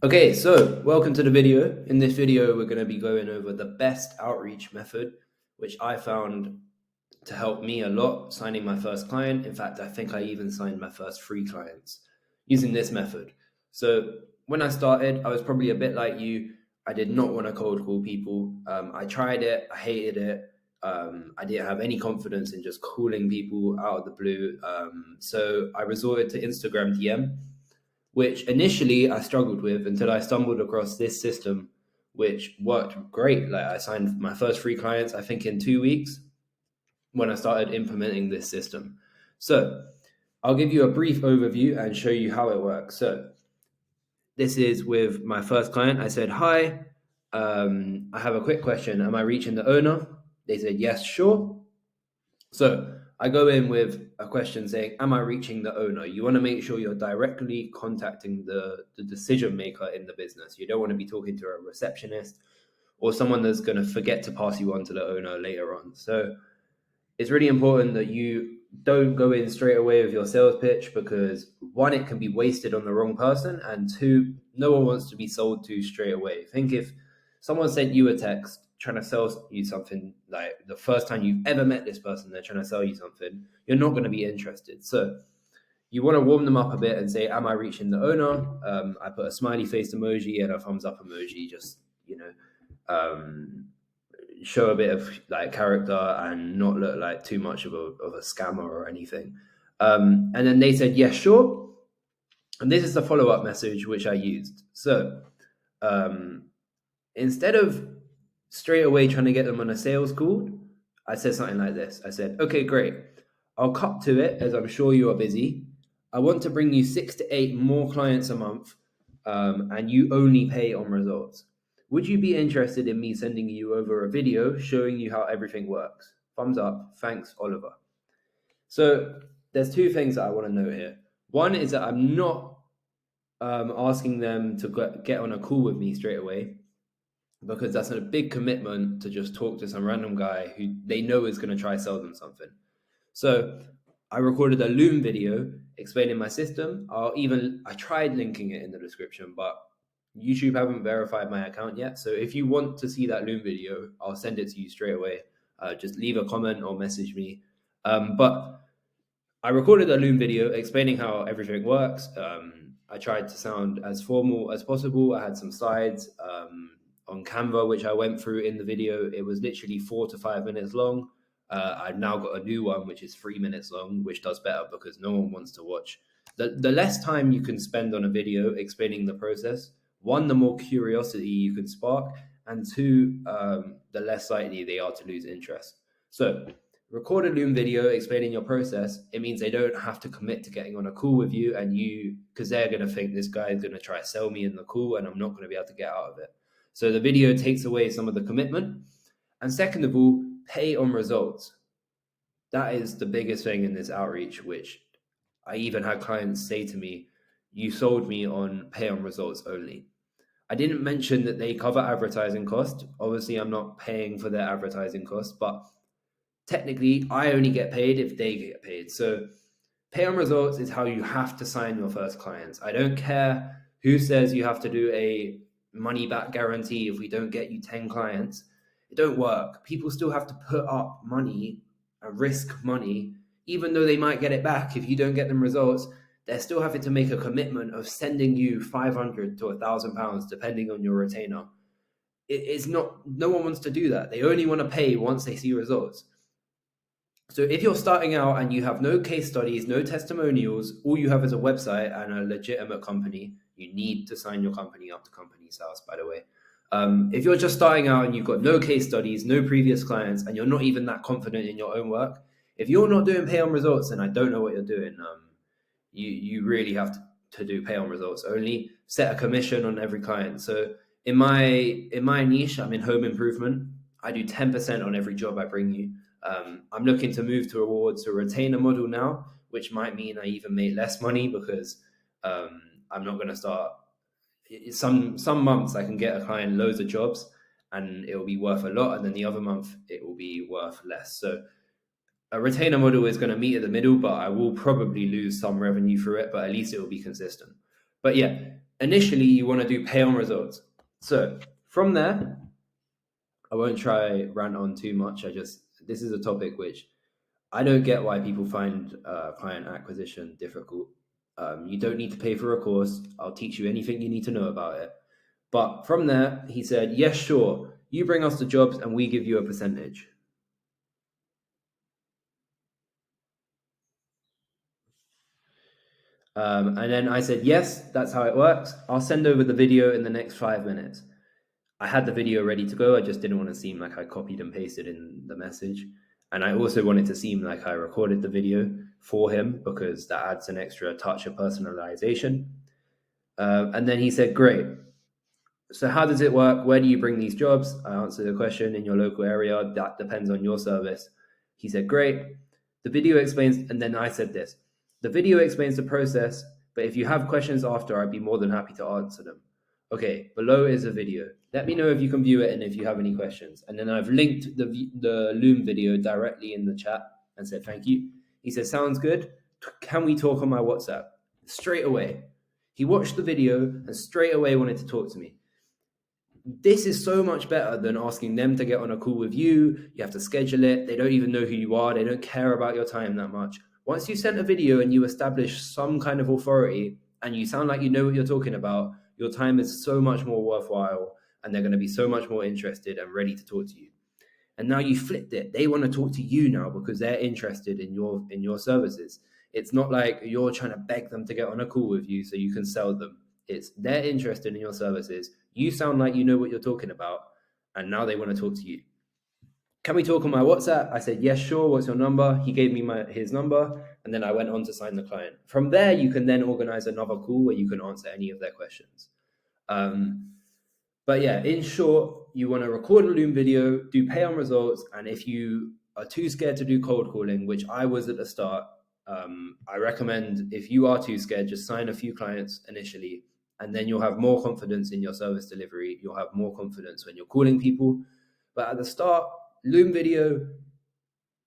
Okay, so welcome to the video. In this video, we're going to be going over the best outreach method, which I found to help me a lot signing my first client. In fact, I think I even signed my first 3 clients using this method. So when I started, I was probably a bit like you. I did not want to cold call people. I tried it. I hated it. I didn't have any confidence in just calling people out of the blue. So I resorted to Instagram DM, which initially I struggled with until I stumbled across this system, which worked great. Like, I signed my first 3 clients, I think, in 2 weeks when I started implementing this system. So I'll give you a brief overview and show you how it works. So this is with my first client. I said, "Hi, I have a quick question. Am I reaching the owner?" They said, "Yes, sure." So I go in with a question saying, am I reaching the owner? You want to make sure you're directly contacting the decision maker in the business. You don't want to be talking to a receptionist or someone that's going to forget to pass you on to the owner later on. So it's really important that you don't go in straight away with your sales pitch, because 1, it can be wasted on the wrong person, and 2, no one wants to be sold to straight away. Think if someone sent you a text trying to sell you something, like the first time you've ever met this person, they're trying to sell you something, you're not going to be interested. So you want to warm them up a bit and say, am I reaching the owner? I put a smiley face emoji and a thumbs up emoji, just, um, show a bit of like character and not look like too much of a scammer or anything. And then they said, yes, sure. And this is the follow-up message which I used. So instead of straight away trying to get them on a sales call, I said something like this. I said, okay, great. I'll cut to it, as I'm sure you are busy. I want to bring you 6 to 8 more clients a month, and you only pay on results. Would you be interested in me sending you over a video showing you how everything works? Thumbs up. Thanks, Oliver. So there's 2 things that I want to note here. One is that I'm not asking them to get on a call with me straight away, because that's a big commitment to just talk to some random guy who they know is going to try sell them something. So I recorded a Loom video explaining my system. I tried linking it in the description, but YouTube haven't verified my account yet. So if you want to see that Loom video, I'll send it to you straight away. Just leave a comment or message me. But I recorded a Loom video explaining how everything works. I tried to sound as formal as possible. I had some slides on Canva, which I went through in the video. It was literally 4 to 5 minutes long. I've now got a new one, which is 3 minutes long, which does better because no one wants to watch. The less time you can spend on a video explaining the process, 1, the more curiosity you can spark, and 2, the less likely they are to lose interest. So record a Loom video explaining your process. It means they don't have to commit to getting on a call with you, because they're going to think this guy is going to try to sell me in the call and I'm not going to be able to get out of it. So the video takes away some of the commitment. And second of all, pay on results. That is the biggest thing in this outreach, which I even had clients say to me, you sold me on pay on results only. I didn't mention that they cover advertising cost. Obviously, I'm not paying for their advertising cost, but technically I only get paid if they get paid. So pay on results is how you have to sign your first clients. I don't care who says you have to do a money back guarantee if we don't get you 10 clients. It don't work. People still have to put up money and risk money, even though they might get it back if you don't get them results. They're still having to make a commitment of sending you 500 to £1,000 depending on your retainer. It's not, no one wants to do that. They only want to pay once they see results. So if you're starting out and you have no case studies, no testimonials, all you have is a website and a legitimate company, you need to sign your company up to Companies House, by the way. If you're just starting out and you've got no case studies, no previous clients, and you're not even that confident in your own work, if you're not doing pay on results, then I don't know what you're doing. You really have to do pay on results only. Set a commission on every client. So in my niche, I'm in home improvement. I do 10% on every job I bring you. I'm looking to move towards a retainer model now, which might mean I even make less money, because I'm not going to start. Some months I can get a client loads of jobs and it will be worth a lot, and then the other month it will be worth less. So a retainer model is going to meet at the middle, but I will probably lose some revenue through it, but at least it will be consistent. But yeah, initially you want to do pay on results. So from there, I won't try rant on too much. This is a topic which I don't get why people find client acquisition difficult. You don't need to pay for a course. I'll teach you anything you need to know about it. But from there, he said, yes, sure. You bring us the jobs and we give you a percentage. And then I said, yes, that's how it works. I'll send over the video in the next 5 minutes. I had the video ready to go. I just didn't want to seem like I copied and pasted in the message. And I also wanted to seem like I recorded the video for him because that adds an extra touch of personalization. And then he said, great. So how does it work? Where do you bring these jobs? I answered the question, in your local area. That depends on your service. He said, great. The video explains, and then I said this. The video explains the process, but if you have questions after, I'd be more than happy to answer them. Okay, below is a video. Let me know if you can view it and if you have any questions. And then I've linked the Loom video directly in the chat and said, thank you. He said, sounds good. Can we talk on my WhatsApp? Straight away. He watched the video and straight away wanted to talk to me. This is so much better than asking them to get on a call with you. You have to schedule it. They don't even know who you are. They don't care about your time that much. Once you sent a video and you establish some kind of authority and you sound like you know what you're talking about, your time is so much more worthwhile and they're going to be so much more interested and ready to talk to you. And now you flipped it. They want to talk to you now because they're interested in your services. It's not like you're trying to beg them to get on a call with you so you can sell them. It's they're interested in your services. You sound like you know what you're talking about, and now they want to talk to you. Can we talk on my WhatsApp? I said, yes, sure. What's your number? He gave me his number, and then I went on to sign the client. From there, you can then organize another call where you can answer any of their questions. But yeah, in short, you want to record a Loom video, do pay on results, and if you are too scared to do cold calling, which I was at the start, I recommend if you are too scared, just sign a few clients initially, and then you'll have more confidence in your service delivery. You'll have more confidence when you're calling people. But at the start, Loom video,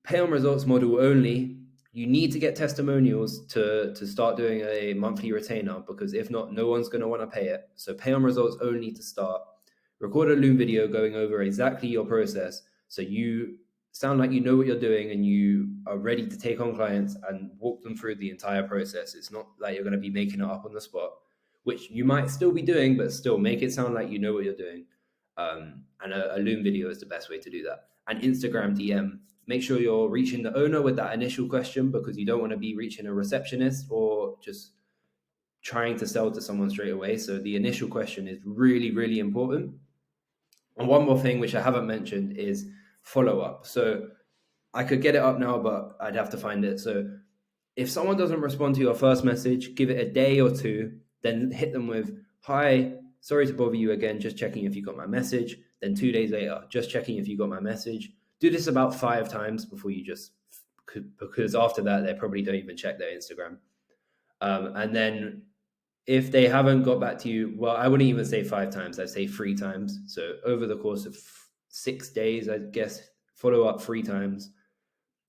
pay on results model only. You need to get testimonials to start doing a monthly retainer, because if not, no one's going to want to pay it. So pay on results only to start. Record a Loom video going over exactly your process so you sound like you know what you're doing and you are ready to take on clients and walk them through the entire process. It's not like you're going to be making it up on the spot, which you might still be doing, but still make it sound like you know what you're doing. And a Loom video is the best way to do that. And Instagram DM. Make sure you're reaching the owner with that initial question, because you don't want to be reaching a receptionist or just trying to sell to someone straight away. So the initial question is really, really important. And one more thing, which I haven't mentioned, is follow up. So I could get it up now, but I'd have to find it. So if someone doesn't respond to your first message, give it a day or two, then hit them with, hi, sorry to bother you again, just checking if you got my message. Then 2 days later, just checking if you got my message. Do this about 5 times before you because after that, they probably don't even check their Instagram. And then if they haven't got back to you, well, I wouldn't even say 5 times, I'd say 3 times. So over the course of 6 days, I guess, follow up 3 times.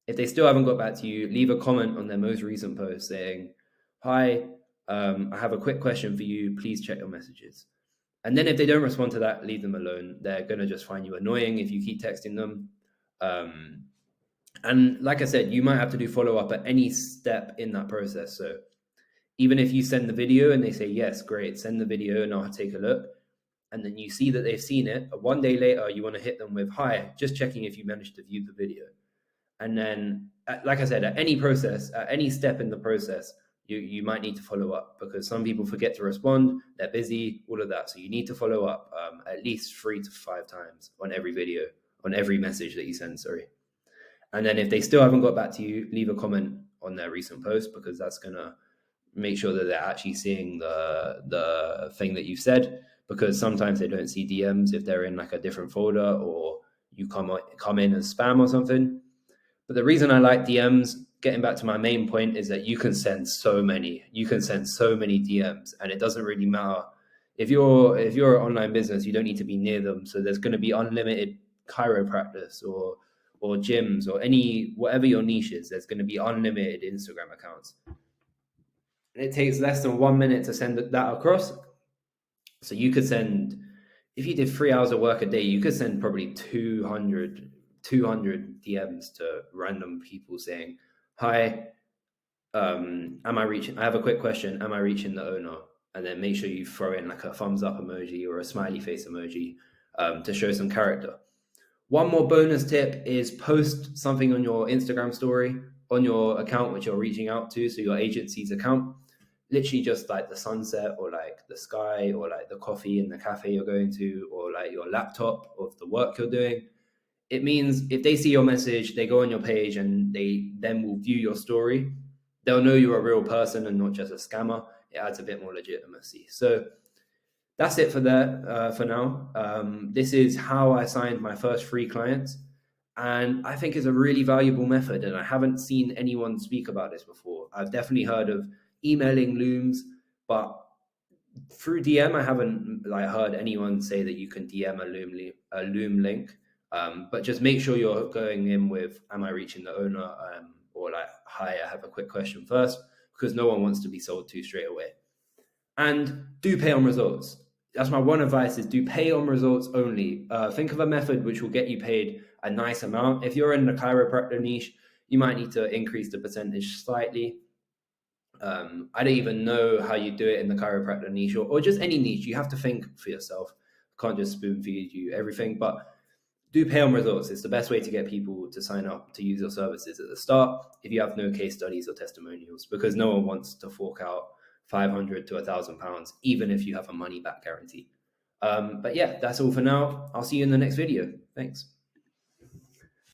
If they still haven't got back to you, leave a comment on their most recent post saying, hi, I have a quick question for you. Please check your messages. And then if they don't respond to that, leave them alone. They're going to just find you annoying if you keep texting them. And like I said, you might have to do follow-up at any step in that process. So even if you send the video and they say, yes, great, send the video and I'll take a look, and then you see that they've seen it, 1 day later, you want to hit them with, hi, just checking if you managed to view the video. And then, like I said, at any process, at any step in the process, you might need to follow up, because some people forget to respond, they're busy, all of that. So you need to follow up at least 3 to 5 times on every video, on every message that you send, sorry. And then if they still haven't got back to you, leave a comment on their recent post, because that's going to make sure that they're actually seeing the thing that you've said, because sometimes they don't see DMs if they're in like a different folder or you come in as spam or something. But the reason I like DMs, getting back to my main point, is that you can send so many DMs, and it doesn't really matter. If you're an online business, you don't need to be near them. So there's going to be unlimited chiropractors or gyms or whatever your niche is, there's going to be unlimited Instagram accounts. And it takes less than 1 minute to send that across. So you could send, if you did 3 hours of work a day, you could send probably 200 DMs to random people saying, hi, am I reaching? I have a quick question. Am I reaching the owner? And then make sure you throw in like a thumbs up emoji or a smiley face emoji to show some character. One more bonus tip is post something on your Instagram story on your account which you're reaching out to, so your agency's account. Literally just like the sunset or like the sky or like the coffee in the cafe you're going to or like your laptop of the work you're doing. It means if they see your message, they go on your page and they then will view your story. They'll know you're a real person and not just a scammer. It adds a bit more legitimacy. So that's it for that for now. This is how I signed my first 3 clients, and I think it's a really valuable method. And I haven't seen anyone speak about this before. I've definitely heard of emailing looms, but through DM, I haven't like heard anyone say that you can DM a loom link. But just make sure you're going in with, "Am I reaching the owner?" Or like, "Hi, I have a quick question first," because no one wants to be sold to straight away. And do pay on results. That's my one advice: is do pay on results only. Think of a method which will get you paid a nice amount. If you're in the chiropractor niche, you might need to increase the percentage slightly. I don't even know how you do it in the chiropractor niche or just any niche. You have to think for yourself. Can't just spoon feed you everything, but do pay on results. It's the best way to get people to sign up to use your services at the start if you have no case studies or testimonials, because no one wants to fork out 500 to £1,000, even if you have a money back guarantee. But yeah, that's all for now. I'll see you in the next video. Thanks.